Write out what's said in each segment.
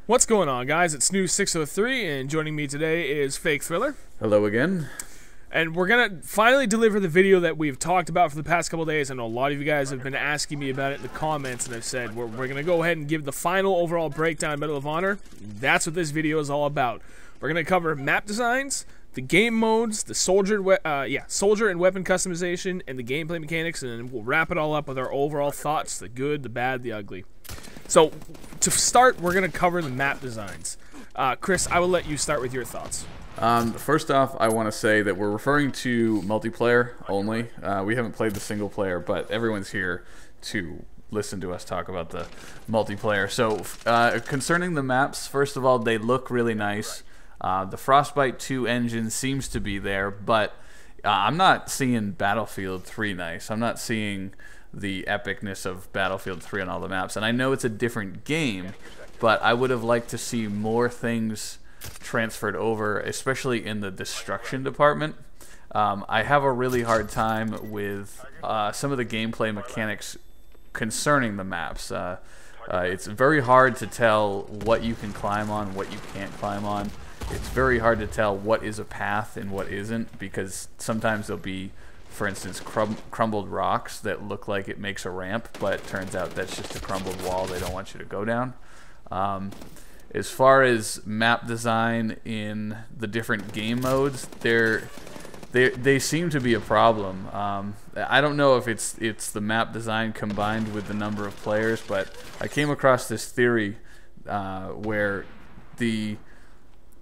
What's going on, guys? It's Snooze603, and joining me today is Fake Thriller. Hello again. And we're going to finally deliver the video that we've talked about for the past couple days. I know a lot of you guys have been asking me about it in the comments, and I've said we're going to go ahead and give the final overall breakdown of Medal of Honor. That's what this video is all about. We're going to cover map designs, the game modes, the soldier and weapon customization, and the gameplay mechanics, and then we'll wrap it all up with our overall thoughts, the good, the bad, the ugly. So, to start, we're going to cover the map designs. Chris, I will let you start with your thoughts. First off, I want to say that we're referring to multiplayer only. We haven't played the single player, but everyone's here to listen to us talk about the multiplayer. So, concerning the maps, first of all, they look really nice. The Frostbite 2 engine seems to be there, but I'm not seeing Battlefield 3 nice. I'm not seeing the epicness of Battlefield 3 on all the maps. And I know it's a different game, but I would have liked to see more things transferred over, especially in the destruction department. I have a really hard time with some of the gameplay mechanics concerning the maps. It's very hard to tell what you can climb on, what you can't climb on. It's very hard to tell what is a path and what isn't, because sometimes there'll be, for instance, crumbled rocks that look like it makes a ramp, but it turns out that's just a crumbled wall they don't want you to go down. As far as map design in the different game modes, they seem to be a problem. I don't know if it's the map design combined with the number of players, but I came across this theory where the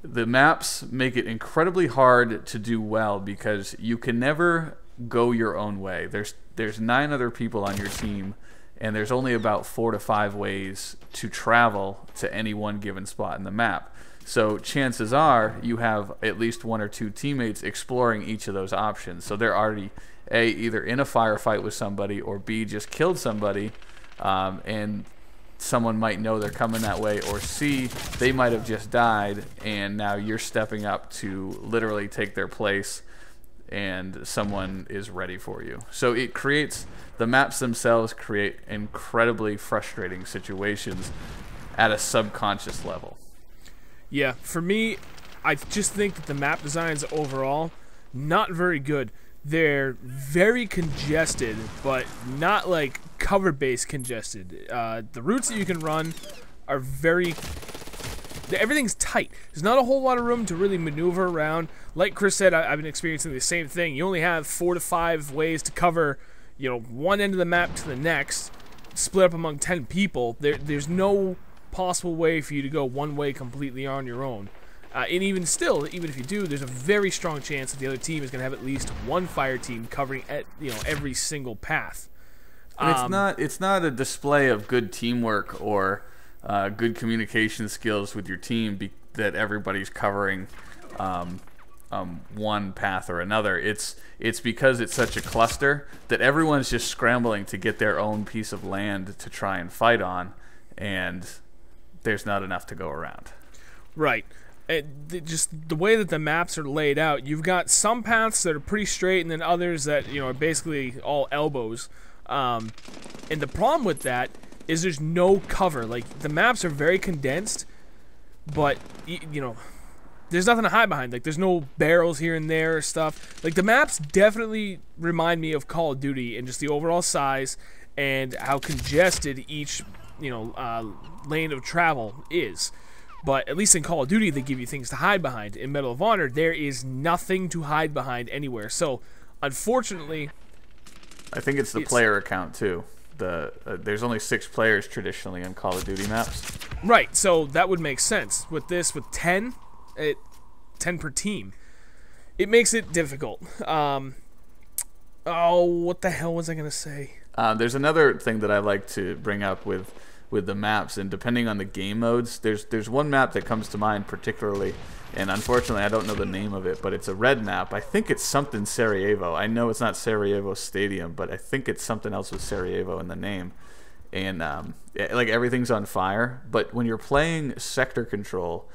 maps make it incredibly hard to do well because you can never go your own way. There's 9 other people on your team, and there's only about 4 to 5 ways to travel to any one given spot in the map. So chances are you have at least 1 or 2 teammates exploring each of those options. So they're already A, either in a firefight with somebody, or B, just killed somebody, and someone might know they're coming that way, or C, they might have just died and now you're stepping up to literally take their place and someone is ready for you. So it creates, the maps themselves create incredibly frustrating situations at a subconscious level. Yeah, for me, I just think that the map designs overall, not very good. They're very congested, but not like cover-based congested. The routes that you can run are everything's tight. There's not a whole lot of room to really maneuver around. Like Chris said, I've been experiencing the same thing. You only have 4 to 5 ways to cover, one end of the map to the next, split up among 10 people. There's no possible way for you to go one way completely on your own. And even if you do, there's a very strong chance that the other team is going to have at least one fire team covering every single path. And it's not a display of good teamwork or good communication skills with your team that everybody's covering one path or another. It's because it's such a cluster that everyone's just scrambling to get their own piece of land to try and fight on, and there's not enough to go around. Right. Just the way that the maps are laid out, you've got some paths that are pretty straight, and then others that are basically all elbows. And the problem with that is there's no cover. Like, the maps are very condensed, but there's nothing to hide behind. Like, there's no barrels here and there or stuff. Like, the maps definitely remind me of Call of Duty and just the overall size and how congested each lane of travel is. But at least in Call of Duty, they give you things to hide behind. In Medal of Honor, there is nothing to hide behind anywhere. So, unfortunately, I think it's the player account too. There's only 6 players traditionally in Call of Duty maps. Right, so that would make sense. With 10 per team, it makes it difficult. What the hell was I gonna say? There's another thing that I like to bring up with the maps, and depending on the game modes, there's one map that comes to mind particularly, and unfortunately I don't know the name of it, but it's a red map. I think it's something Sarajevo. I know it's not Sarajevo Stadium, but I think it's something else with Sarajevo in the name. And like, everything's on fire, but when you're playing sector control,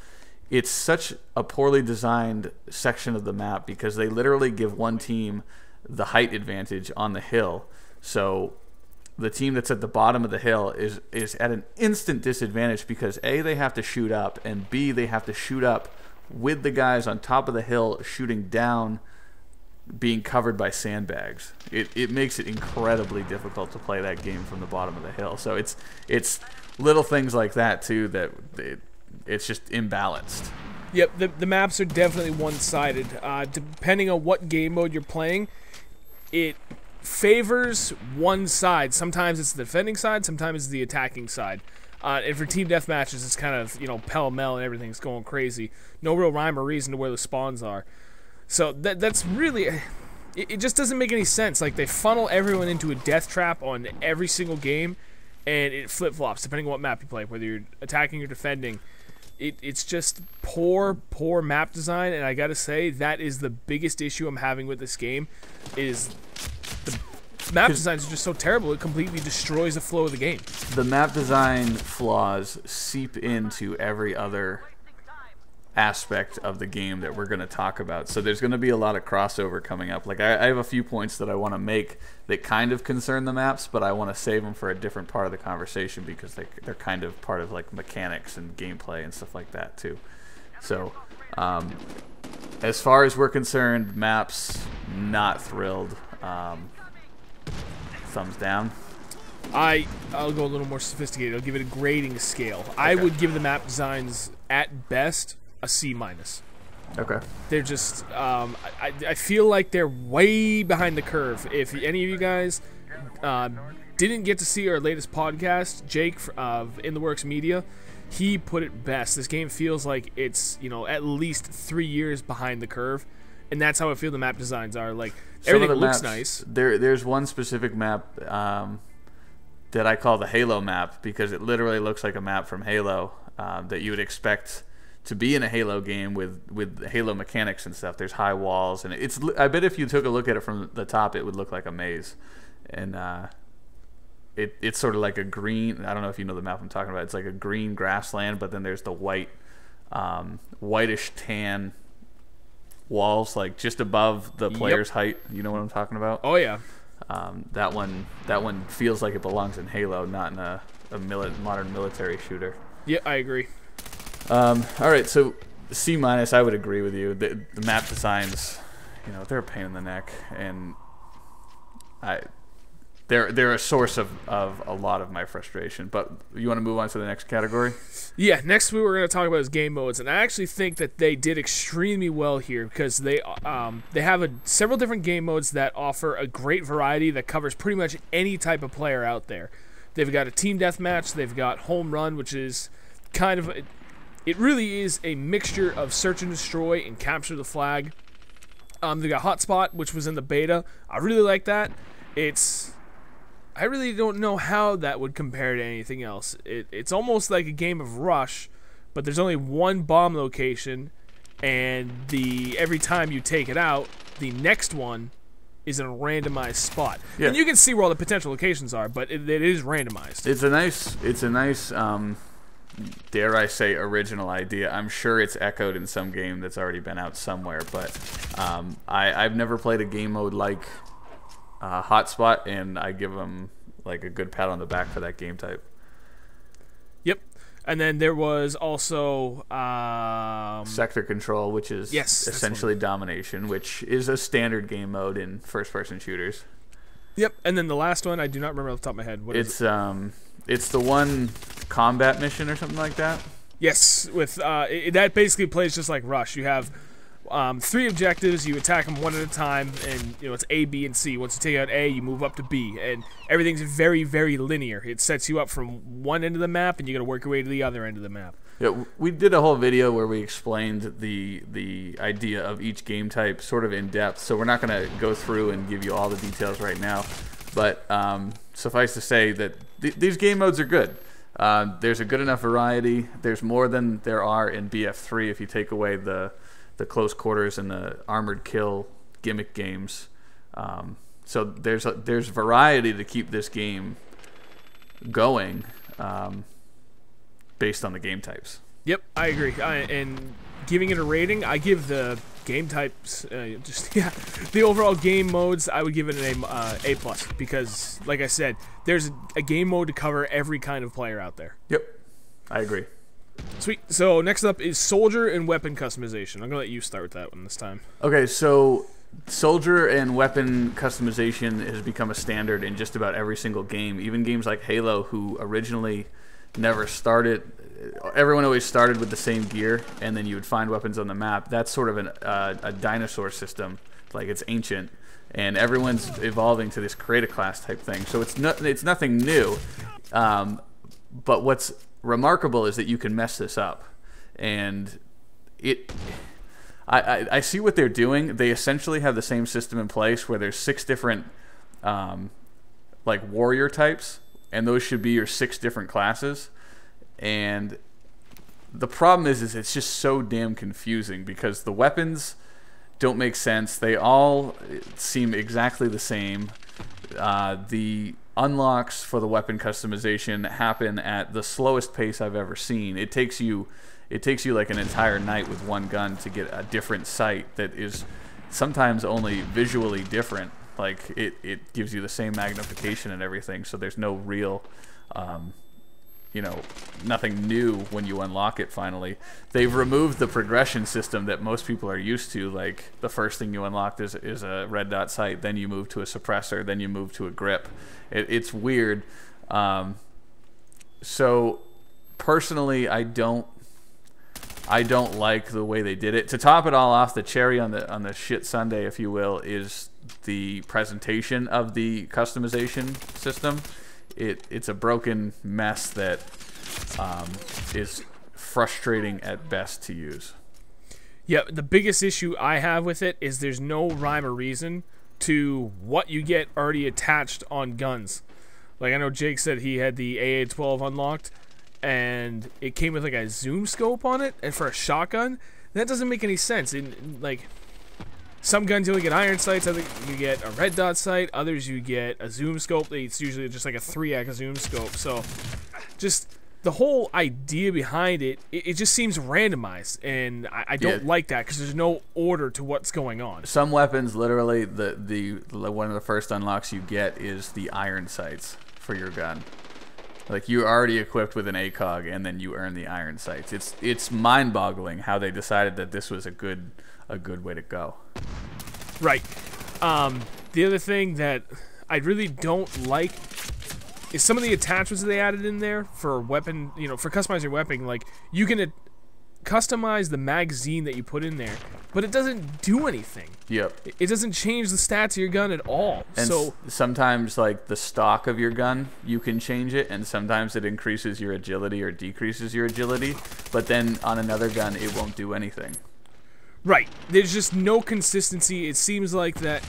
it's such a poorly designed section of the map because they literally give one team the height advantage on the hill. So the team that's at the bottom of the hill is at an instant disadvantage because A, they have to shoot up, and B, they have to shoot up with the guys on top of the hill shooting down, being covered by sandbags. It makes it incredibly difficult to play that game from the bottom of the hill. So it's little things like that too that it's just imbalanced. Yep, the maps are definitely one-sided. Depending on what game mode you're playing, it favors one side. Sometimes it's the defending side, sometimes it's the attacking side. And for team deathmatches, it's kind of, pell-mell and everything's going crazy. No real rhyme or reason to where the spawns are. So that's really... It just doesn't make any sense. Like, they funnel everyone into a death trap on every single game, and it flip-flops, depending on what map you play, whether you're attacking or defending. It's just poor map design, and I gotta say, that is the biggest issue I'm having with this game, is the map designs are just so terrible, it completely destroys the flow of the game. The map design flaws seep into every other aspect of the game that we're going to talk about. So there's going to be a lot of crossover coming up. Like I have a few points that I want to make that kind of concern the maps, but I want to save them for a different part of the conversation because they're kind of part of like mechanics and gameplay and stuff like that too. So as far as we're concerned, maps, not thrilled. Thumbs down. I'll go a little more sophisticated. I'll give it a grading scale. Okay. I would give the map designs at best a C-. Okay. They're just I feel like they're way behind the curve. If any of you guys didn't get to see our latest podcast, Jake of In the Works Media, he put it best. This game feels like it's at least 3 years behind the curve, and that's how I feel the map designs are. Like everything looks nice. There's one specific map that I call the Halo map because it literally looks like a map from Halo that you would expect to be in a Halo game with Halo mechanics and stuff. There's high walls, and I bet if you took a look at it from the top, it would look like a maze. And it's sort of like a green. I don't know if you know the map I'm talking about. It's like a green grassland, but then there's the whitish tan walls, like just above the player's height. You know what I'm talking about? Oh yeah. That one feels like it belongs in Halo, not in a modern military shooter. Yeah, I agree. All right, so C-, I would agree with you. The map designs, they're a pain in the neck, and they're a source of a lot of my frustration. But you want to move on to the next category? Yeah, next we were going to talk about is game modes, and I actually think that they did extremely well here because they have several different game modes that offer a great variety that covers pretty much any type of player out there. They've got a team deathmatch, they've got home run, which is kind of it really is a mixture of search and destroy and capture the flag. They got hotspot, which was in the beta. I really like that. I really don't know how that would compare to anything else. It's almost like a game of Rush, but there's only one bomb location, and every time you take it out, the next one is in a randomized spot. Yeah. And you can see where all the potential locations are, but it is randomized. It's a nice dare I say original idea. I'm sure it's echoed in some game that's already been out somewhere, but I've never played a game mode like Hotspot, and I give them like a good pat on the back for that game type. Yep. And then there was also Sector Control, which is essentially domination, which is a standard game mode in first-person shooters. Yep. And then the last one, I do not remember off the top of my head. What is it? It's the one combat mission or something like that. Yes, with that basically plays just like Rush. You have 3 objectives. You attack them one at a time, and it's A, B, and C. Once you take out A, you move up to B, and everything's very, very linear. It sets you up from one end of the map, and you got to work your way to the other end of the map. Yeah, we did a whole video where we explained the idea of each game type sort of in depth. So we're not going to go through and give you all the details right now, but suffice to say that these game modes are good. There's a good enough variety. There's more than there are in BF3 if you take away the close quarters and the armored kill gimmick games. So there's variety to keep this game going based on the game types. Yep, I agree. And giving it a rating, I give the game types, the overall game modes, I would give it an A plus, because, like I said, there's a game mode to cover every kind of player out there. Yep, I agree. Sweet. So next up is soldier and weapon customization. I'm gonna let you start with that one this time. Okay, so soldier and weapon customization has become a standard in just about every single game. Even games like Halo, who originally never started, everyone always started with the same gear, and then you would find weapons on the map. That's sort of a dinosaur system, like it's ancient, and everyone's evolving to this create a class type thing. So it's nothing new, but what's remarkable is that you can mess this up, and I see what they're doing. They essentially have the same system in place where there's 6 different like warrior types, and those should be your 6 different classes. And the problem is it's just so damn confusing because the weapons don't make sense. They all seem exactly the same. The unlocks for the weapon customization happen at the slowest pace I've ever seen. It takes you like an entire night with one gun to get a different sight that is sometimes only visually different. Like it gives you the same magnification and everything, so there's no real nothing new when you unlock it finally. They've removed the progression system that most people are used to. Like the first thing you unlock is a red dot sight, then you move to a suppressor, then you move to a grip. It's weird. So personally, I don't like the way they did it. To top it all off, the cherry on the shit sundae, if you will, is the presentation of the customization system. It's a broken mess that is frustrating at best to use. Yeah, the biggest issue I have with it is there's no rhyme or reason to what you get already attached on guns. Like I know Jake said he had the AA-12 unlocked, and it came with like a zoom scope on it, and for a shotgun, that doesn't make any sense. Like some guns you only get iron sights, other you get a red dot sight, others you get a zoom scope. It's usually just like a 3x zoom scope. So just the whole idea behind it just seems randomized, and I don't like that because there's no order to what's going on. Some weapons, literally, the one of the first unlocks you get is the iron sights for your gun. Like you're already equipped with an ACOG, and then you earn the iron sights. It's mind-boggling how they decided that this was a good way to go. Right. The other thing that I really don't like is some of the attachments that they added in there for weapon, for customizing your weapon. Like you can customize the magazine that you put in there, but it doesn't do anything. Yep. It doesn't change the stats of your gun at all. And so sometimes, like the stock of your gun, you can change it, and sometimes it increases your agility or decreases your agility. But then on another gun, it won't do anything. Right. There's just no consistency. It seems like that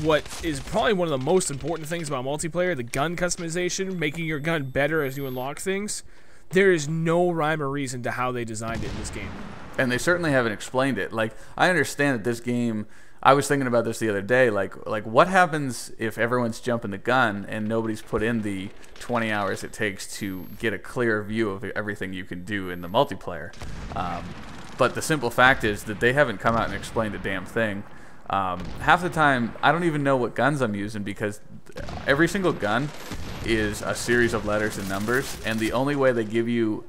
what is probably one of the most important things about multiplayer, the gun customization, making your gun better as you unlock things, there is no rhyme or reason to how they designed it in this game. And they certainly haven't explained it. Like, I understand that this game, I was thinking about this the other day, like what happens if everyone's jumping the gun and nobody's put in the 20 hours it takes to get a clear view of everything you can do in the multiplayer? But the simple fact is that they haven't come out and explained a damn thing. Half the time, I don't even know what guns I'm using because every single gun is a series of letters and numbers, and the only way they give you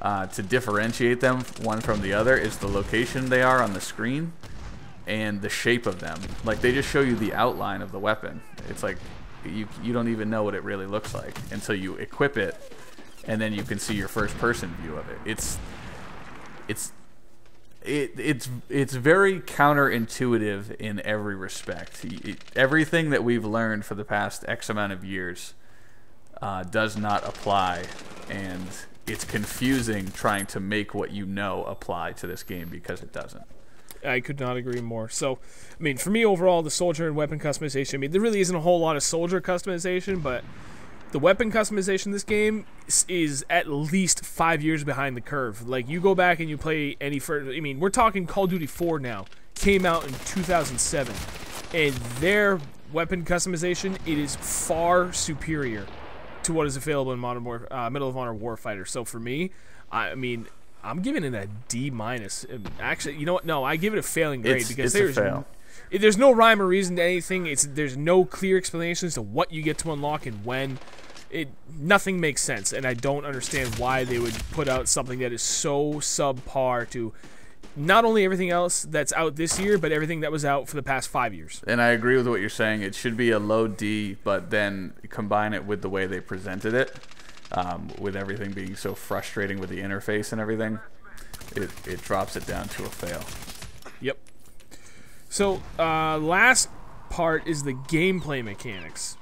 to differentiate them one from the other is the location they are on the screen and the shape of them. Like, they just show you the outline of the weapon. It's like you don't even know what it really looks like until you equip it, and then you can see your first-person view of it. It's very counterintuitive in every respect. Everything that we've learned for the past X amount of years does not apply, and it's confusing trying to make what you know apply to this game because it doesn't. I could not agree more. So, I mean, for me overall, the soldier and weapon customization, I mean, there really isn't a whole lot of soldier customization, but the weapon customization in this game is at least 5 years behind the curve. Like, you go back and you play any further, I mean, we're talking Call of Duty 4 now, came out in 2007, and their weapon customization, it is far superior to what is available in Medal of Honor Warfighter. So for me, I mean, I'm giving it a D minus. Actually, you know what? No, I give it a failing grade because it's a fail. There's no rhyme or reason to anything. There's no clear explanations to what you get to unlock and when. Nothing makes sense, and I don't understand why they would put out something that is so subpar to not only everything else that's out this year, but everything that was out for the past 5 years. And I agree with what you're saying. It should be a low D, but then combine it with the way they presented it, with everything being so frustrating with the interface and everything, it drops it down to a fail. Yep. So, last part is the gameplay mechanics.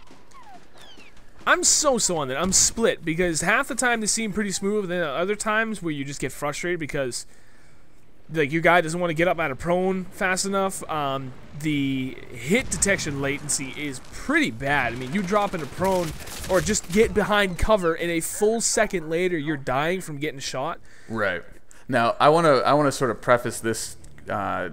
I'm so on that. I'm split because half the time they seem pretty smooth, and then other times where you just get frustrated because like your guy doesn't want to get up out of prone fast enough. The hit detection latency is pretty bad. I mean, you drop into prone or just get behind cover, and a full second later you're dying from getting shot. Right. Now, I want to sort of preface this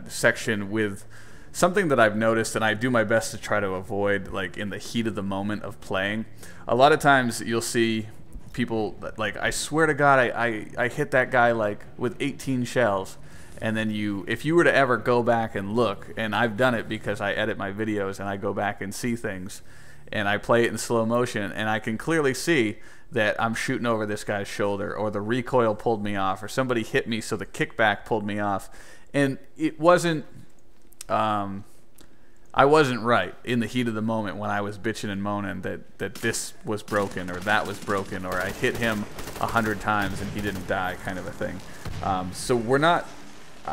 section with something that I've noticed, and I do my best to try to avoid, like in the heat of the moment of playing. A lot of times you'll see people, like, I swear to God, I hit that guy like with 18 shells, and then if you were to ever go back and look, and I've done it because I edit my videos and I go back and see things, and I play it in slow motion, and I can clearly see that I'm shooting over this guy's shoulder, or the recoil pulled me off, or somebody hit me so the kickback pulled me off, and it wasn't. I wasn't right in the heat of the moment when I was bitching and moaning that this was broken or that was broken, or I hit him 100 times and he didn't die, kind of a thing. So we're not.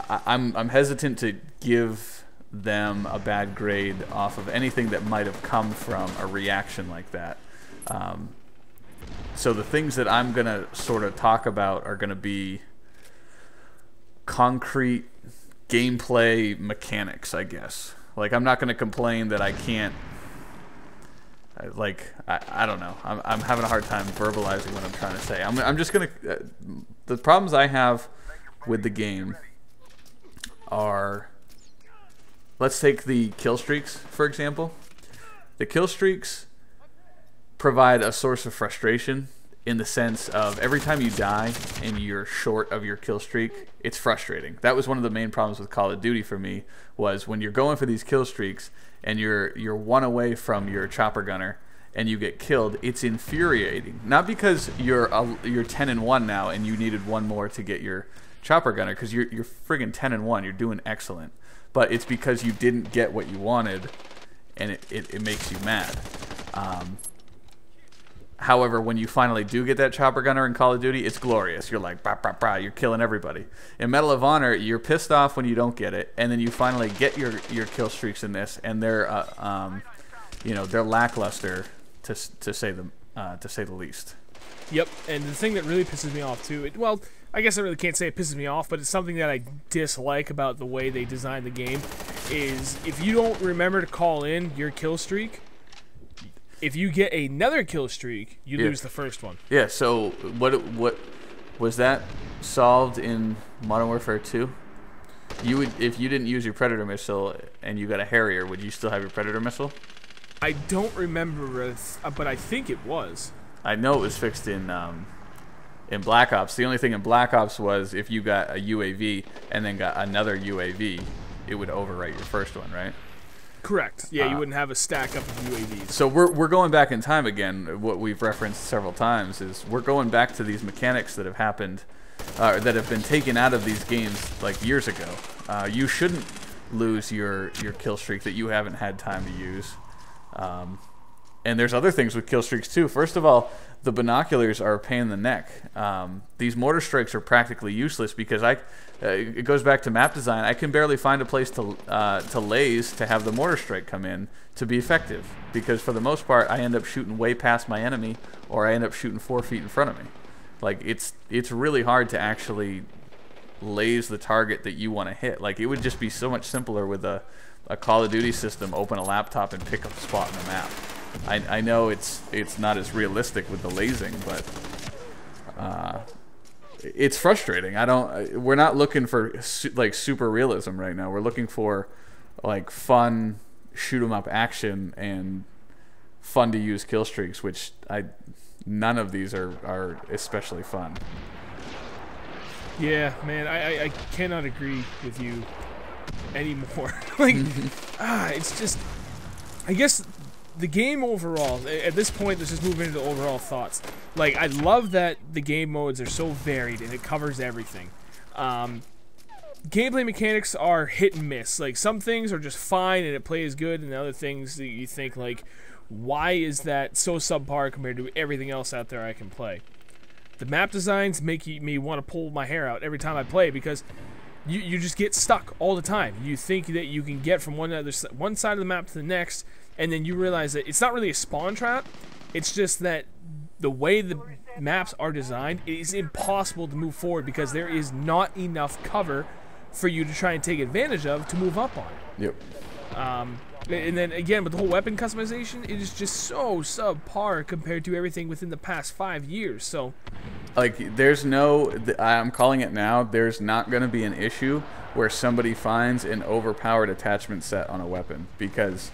I'm hesitant to give them a bad grade off of anything that might have come from a reaction like that. So the things that I'm gonna sort of talk about are gonna be concrete gameplay mechanics, I guess. Like, I'm not going to complain that I can't, like, I don't know. I'm having a hard time verbalizing what I'm trying to say. I'm just going to, the problems I have with the game are, let's take the kill streaks, for example. The kill streaks provide a source of frustration in the sense of every time you die and you're short of your kill streak, it's frustrating. That was one of the main problems with Call of Duty for me, was when you're going for these kill streaks and you're one away from your chopper gunner and you get killed, it's infuriating. Not because you're 10-1 now and you needed one more to get your chopper gunner, because you're friggin' 10-1, you're doing excellent. But it's because you didn't get what you wanted, and it makes you mad. However, when you finally do get that chopper gunner in Call of Duty, it's glorious. You're like, bah, bah, bah, you're killing everybody. In Medal of Honor, you're pissed off when you don't get it, and then you finally get your kill streaks in this, and they're they're lackluster to say the least. Yep, and the thing that really pisses me off too, well, I guess I really can't say it pisses me off, but it's something that I dislike about the way they designed the game, is if you don't remember to call in your kill streak, if you get another kill streak, you lose the first one. Yeah, so what was that solved in Modern Warfare 2? You would, if you didn't use your Predator missile and you got a Harrier, would you still have your Predator missile? I don't remember, but I think it was. I know it was fixed in Black Ops. The only thing in Black Ops was if you got a UAV and then got another UAV, it would overwrite your first one, right? Correct. Yeah, you wouldn't have a stack up of UAVs. So we're going back in time again. What we've referenced several times is we're going back to these mechanics that have happened, that have been taken out of these games like years ago. You shouldn't lose your kill streak that you haven't had time to use. And there's other things with kill streaks too. First of all, the binoculars are a pain in the neck. These mortar strikes are practically useless because it goes back to map design. I can barely find a place to laze to have the mortar strike come in to be effective, because for the most part I end up shooting way past my enemy, or I end up shooting 4 feet in front of me. Like, it's really hard to actually laze the target that you want to hit. Like, it would just be so much simpler with a Call of Duty system. Open a laptop and pick up a spot in the map. I know it's not as realistic with the lasing, but it's frustrating. We're not looking for like super realism right now. We're looking for like fun shoot 'em up action and fun to use kill streaks, which none of these are especially fun. Yeah, man, I cannot agree with you anymore. Like, it's just, I guess the game overall, at this point, let's just move into the overall thoughts. Like, I love that the game modes are so varied and it covers everything. Gameplay mechanics are hit and miss. Like, some things are just fine and it plays good, and other things that you think, like, why is that so subpar compared to everything else out there I can play? The map designs make me want to pull my hair out every time I play, because you just get stuck all the time. You think that you can get from one side of the map to the next, and then you realize that it's not really a spawn trap. It's just that the way the maps are designed, it is impossible to move forward because there is not enough cover for you to try and take advantage of to move up on. Yep. And then again, with the whole weapon customization, it is just so subpar compared to everything within the past 5 years. So, like, there's no, I'm calling it now, there's not going to be an issue where somebody finds an overpowered attachment set on a weapon, because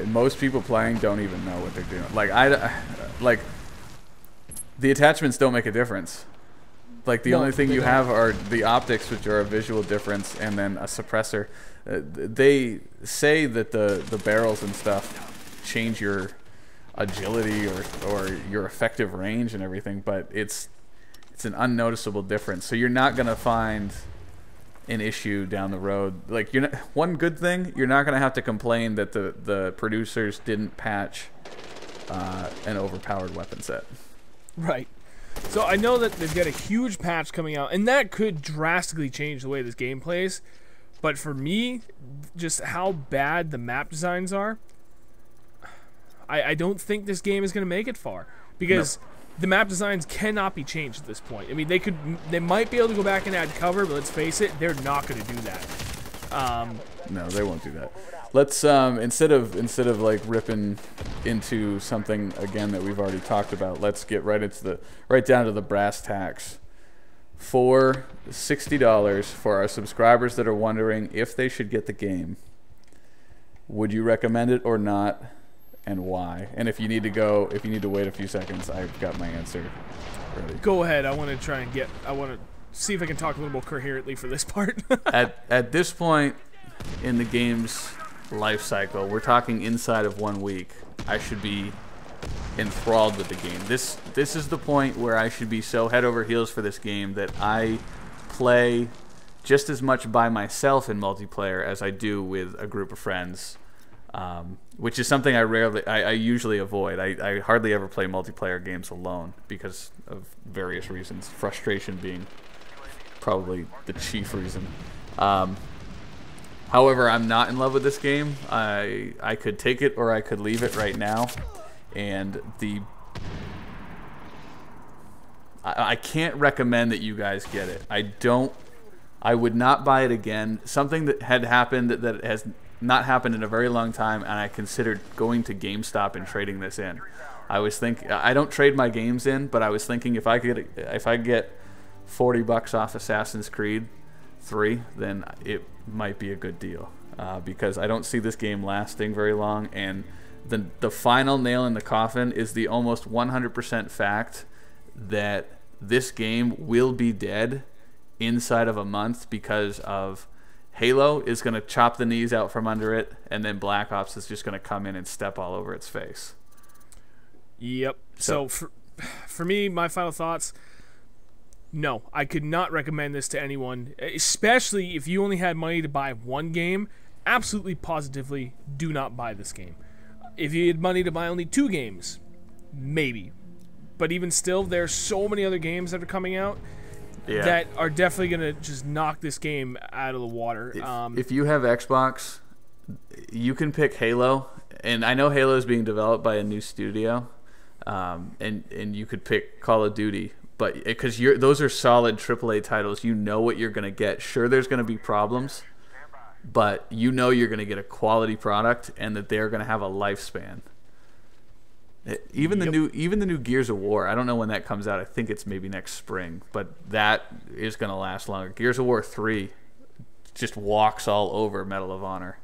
most people playing don't even know what they're doing. Like, the attachments don't make a difference. Like, the only thing you have are the optics, which are a visual difference, and then a suppressor. They say that the barrels and stuff change your agility or your effective range and everything, but it's an unnoticeable difference. So you're not going to find an issue down the road. Like, you're not, one good thing, you're not going to have to complain that the producers didn't patch an overpowered weapon set. Right. So I know that they've got a huge patch coming out, and that could drastically change the way this game plays. But for me, just how bad the map designs are, I don't think this game is going to make it far, because the map designs cannot be changed at this point. I mean, they might be able to go back and add cover, but let's face it, they're not going to do that. No, they won't do that. Let's instead of like ripping into something again that we've already talked about, let's get right down to the brass tacks. For $60 for our subscribers that are wondering if they should get the game, would you recommend it or not, and why? And if you need to wait a few seconds, I've got my answer ready. Go ahead. I want to see if I can talk a little more coherently for this part. At this point in the game's life cycle, we're talking inside of 1 week, I should be enthralled with the game. This is the point where I should be so head over heels for this game that I play just as much by myself in multiplayer as I do with a group of friends, which is something I usually avoid. I hardly ever play multiplayer games alone because of various reasons, frustration being probably the chief reason. However, I'm not in love with this game. I could take it or I could leave it right now. And I can't recommend that you guys get it. I would not buy it again. Something that had happened that has not happened in a very long time, and I considered going to GameStop and trading this in. I don't trade my games in, but I was thinking if I get $40 off Assassin's Creed 3, then it might be a good deal, because I don't see this game lasting very long, and the final nail in the coffin is the almost 100% fact that this game will be dead inside of a month, because of Halo is going to chop the knees out from under it, and then Black Ops is just going to come in and step all over its face. Yep. So for me, my final thoughts, no, I could not recommend this to anyone, especially if you only had money to buy one game. Absolutely, positively, do not buy this game. If you had money to buy only 2 games, maybe. But even still, there's so many other games that are coming out that are definitely going to just knock this game out of the water. If you have Xbox, you can pick Halo. And I know Halo is being developed by a new studio. And you could pick Call of Duty. But because those are solid AAA titles, you know what you're going to get. Sure, there's going to be problems, but you know you're going to get a quality product and that they're going to have a lifespan. Even the new Gears of War, I don't know when that comes out. I think it's maybe next spring, but that is going to last longer. Gears of War 3 just walks all over Medal of Honor,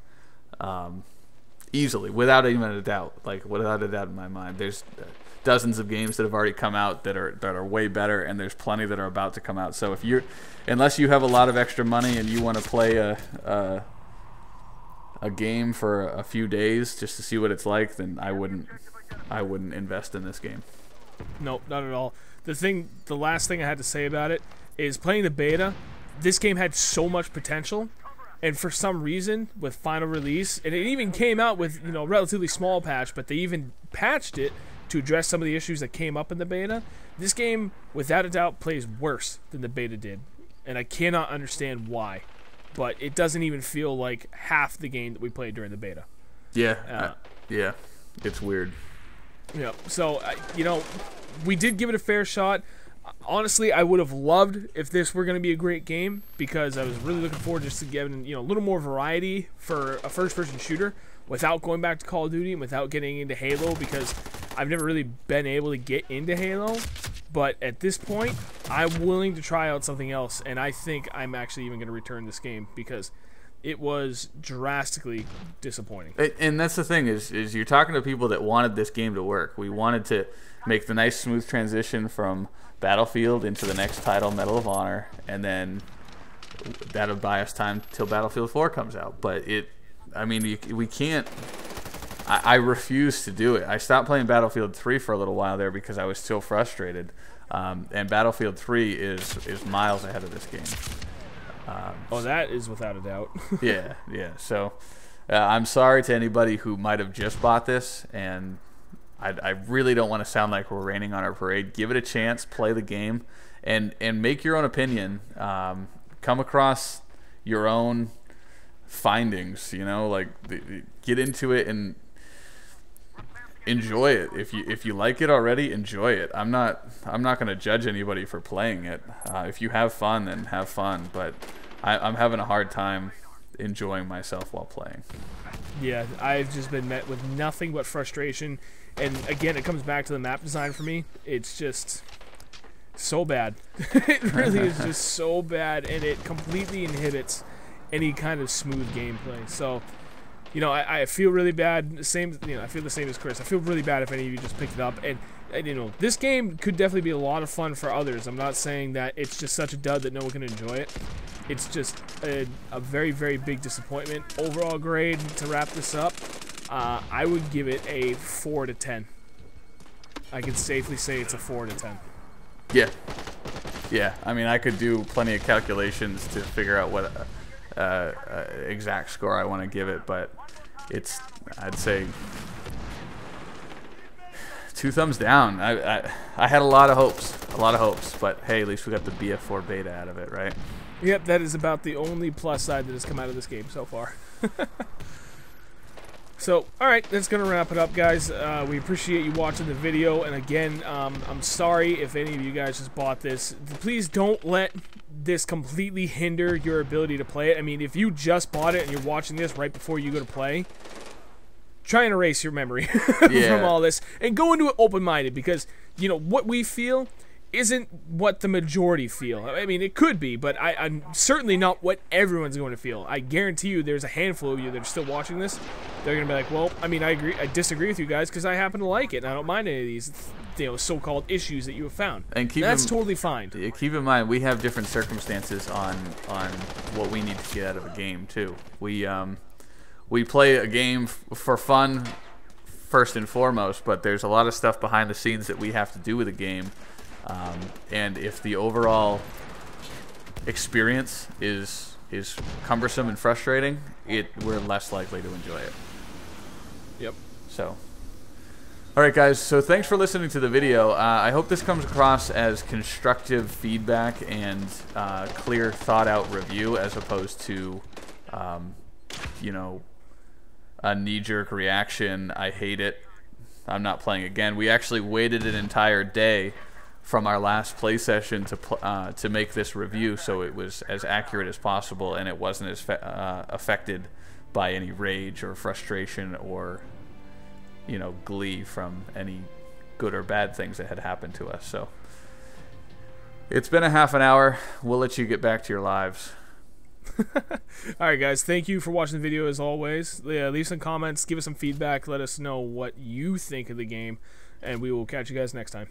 easily, without even a doubt. Like, without a doubt in my mind. dozens of games that have already come out that are way better, and there's plenty that are about to come out. So unless you have a lot of extra money and you want to play a game for a few days just to see what it's like, then I wouldn't invest in this game. Nope, not at all. The last thing I had to say about it is playing the beta. This game had so much potential, and for some reason, with final release, and it even came out with a relatively small patch, but they even patched it to address some of the issues that came up in the beta. This game, without a doubt, plays worse than the beta did, and I cannot understand why. But it doesn't even feel like half the game that we played during the beta. Yeah, yeah, it's weird. Yeah, so we did give it a fair shot. Honestly, I would have loved if this were going to be a great game, because I was really looking forward just to getting a little more variety for a first-person shooter without going back to Call of Duty and without getting into Halo, because I've never really been able to get into Halo. But at this point, I'm willing to try out something else, and I think I'm actually even going to return this game because it was drastically disappointing. And that's the thing is you're talking to people that wanted this game to work. We wanted to make the nice smooth transition from Battlefield into the next title, Medal of Honor, and then that'll buy us time till Battlefield 4 comes out. But we can't. I refuse to do it. I stopped playing Battlefield 3 for a little while there because I was still frustrated. And Battlefield 3 is miles ahead of this game. That is without a doubt. yeah. So I'm sorry to anybody who might have just bought this, and I really don't want to sound like we're raining on our parade. Give it a chance, play the game, and make your own opinion. Come across your own findings. Get into it and enjoy it. If you like it already, enjoy it. I'm not going to judge anybody for playing it. If you have fun, then have fun. But I'm having a hard time enjoying myself while playing. Yeah, I've just been met with nothing but frustration. And again, it comes back to the map design for me. It's just so bad. It really is just so bad, and it completely inhibits any kind of smooth gameplay. So, I feel really bad. I feel the same as Chris. I feel really bad if any of you just picked it up. And this game could definitely be a lot of fun for others. I'm not saying that it's just such a dud that no one can enjoy it. It's just a very, very big disappointment. Overall grade, to wrap this up, I would give it a 4 to 10. I can safely say it's a 4 to 10. Yeah. I could do plenty of calculations to figure out what exact score I want to give it, but I'd say 2 thumbs down. I had a lot of hopes, but hey, at least we got the BF4 beta out of it, right? Yep, that is about the only plus side that has come out of this game so far. So, alright, that's going to wrap it up, guys. We appreciate you watching the video, and again, I'm sorry if any of you guys just bought this. Please don't let this completely hinder your ability to play it. If you just bought it and you're watching this right before you go to play, try and erase your memory from all this, and go into it open-minded, because, what we feel isn't what the majority feel. It could be, but I'm certainly not what everyone's going to feel. I guarantee you there's a handful of you that are still watching this. They're going to be like, well, I agree. I disagree with you guys because I happen to like it, and I don't mind any of these so-called issues that you have found. And that's totally fine. Keep in mind, we have different circumstances on what we need to get out of a game, too. We play a game for fun, first and foremost, but there's a lot of stuff behind the scenes that we have to do with a game. And if the overall experience is cumbersome and frustrating, we're less likely to enjoy it. Yep. So, all right, guys. So thanks for listening to the video. I hope this comes across as constructive feedback and clear, thought-out review, as opposed to, a knee-jerk reaction. I hate it. I'm not playing again. We actually waited an entire day from our last play session to make this review, so it was as accurate as possible, and it wasn't as affected by any rage or frustration or glee from any good or bad things that had happened to us. So it's been a half an hour. We'll let you get back to your lives. Alright, guys, thank you for watching the video as always. Leave some comments, give us some feedback, let us know what you think of the game. and we will catch you guys next time.